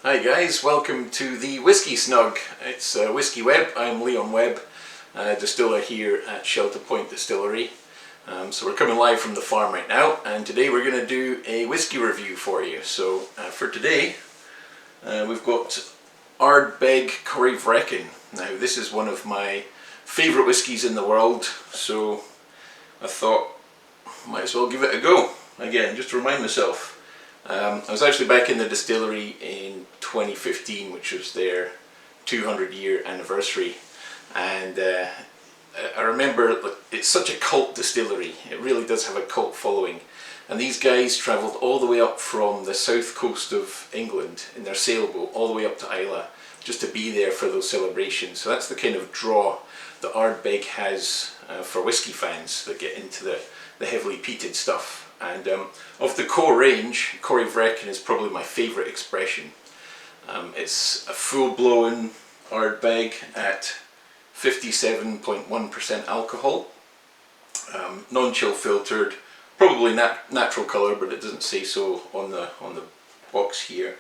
Hi guys, welcome to the Whiskey Snug. It's Whiskey Webb. I'm Leon Webb, distiller here at Shelter Point Distillery. So we're coming live from the farm right now, and today we're going to do a whiskey review for you. So for today, we've got Ardbeg Corryvreckan. Now this is one of my favourite whiskies in the world, so I thought I might as well give it a go. Again, just to remind myself. I was actually back in the distillery in 2015, which was their 200-year anniversary, and I remember it's such a cult distillery. It really does have a cult following, and these guys travelled all the way up from the south coast of England in their sailboat all the way up to Islay just to be there for those celebrations. So that's the kind of draw that Ardbeg has for whiskey fans that get into the heavily peated stuff. And of the core range, Corryvreckan is probably my favourite expression. It's a full-blown Ardbeg at 57.1% alcohol, non-chill filtered, probably natural colour, but it doesn't say so on the box here.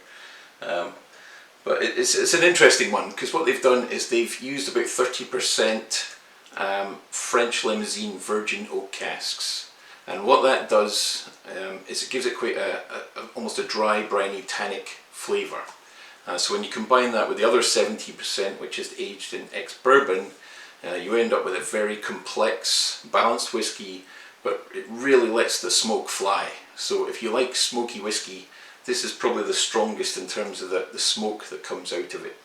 But it's an interesting one, because what they've done is they've used about 30% French Limousin Virgin Oak casks. And what that does is it gives it quite almost a dry, briny, tannic flavour. So when you combine that with the other 70%, which is aged in ex-Bourbon, you end up with a very complex, balanced whiskey, but it really lets the smoke fly. So if you like smoky whiskey, this is probably the strongest in terms of the smoke that comes out of it.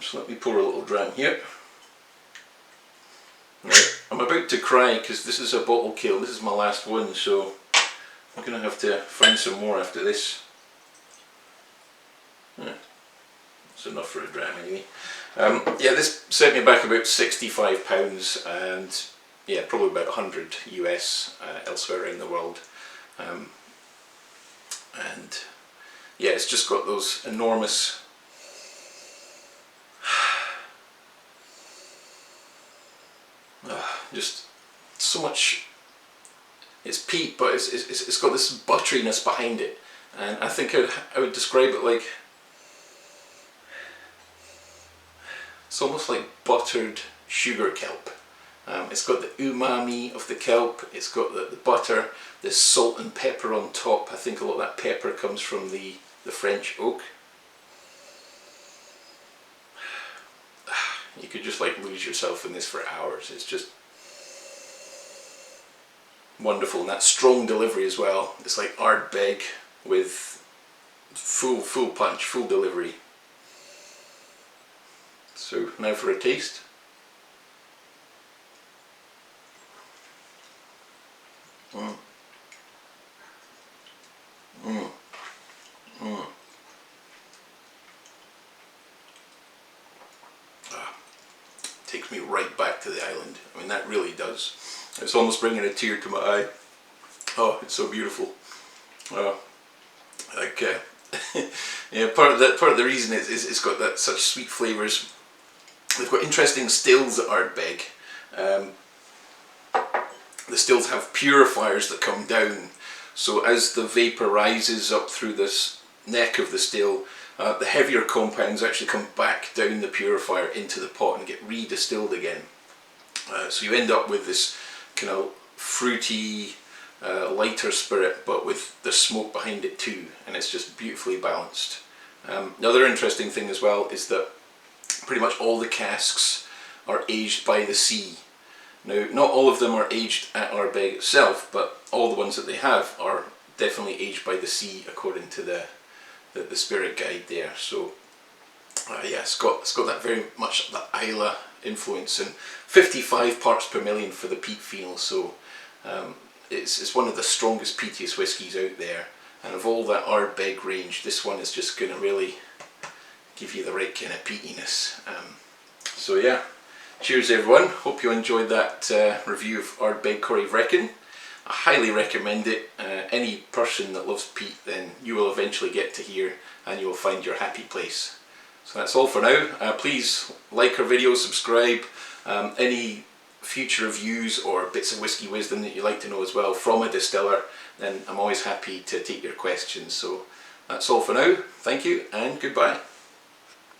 So let me pour a little dram here. Right, I'm about to cry because this is a bottle kill. This is my last one, so I'm going to have to find some more after this. That's enough for a dram anyway. Yeah, this set me back about £65, and yeah, probably about 100 US elsewhere around the world. And yeah, it's just got those enormous just so much. It's peat, but it's got this butteriness behind it, and I think I would describe it like it's almost like buttered sugar kelp. It's got the umami of the kelp, it's got the butter, the salt and pepper on top. I think a lot of that pepper comes from the French oak. You could just like lose yourself in this for hours. It's just wonderful, and that strong delivery as well. It's like Ardbeg with full punch, full delivery. So now for a taste. Takes me right back to the island. I mean, that really does. It's almost bringing a tear to my eye. Oh, it's so beautiful. Yeah, part of the reason is it's got that such sweet flavours. They've got interesting stills at Ardbeg. The stills have purifiers that come down, so as the vapour rises up through this neck of the still, the heavier compounds actually come back down the purifier into the pot and get redistilled again. So you end up with this kind of fruity, lighter spirit, but with the smoke behind it too, and it's just beautifully balanced. The other interesting thing as well is that pretty much all the casks are aged by the sea. Now, not all of them are aged at Ardbeg itself, but all the ones that they have are definitely aged by the sea according to the spirit guide there. So yeah, it's got that very much that Islay influence, and 55 parts per million for the peat phenol. So it's one of the strongest peatiest whiskies out there, and of all that Ardbeg range, this one is just going to really give you the right kind of peatiness. So yeah, cheers everyone. Hope you enjoyed that review of Ardbeg Corryvreckan. I highly recommend it. Any person that loves peat, then you will eventually get to here and you will find your happy place. So that's all for now. Please like our video, subscribe. Any future reviews or bits of whiskey wisdom that you'd like to know as well from a distiller, then I'm always happy to take your questions. So That's all for now. Thank you and goodbye.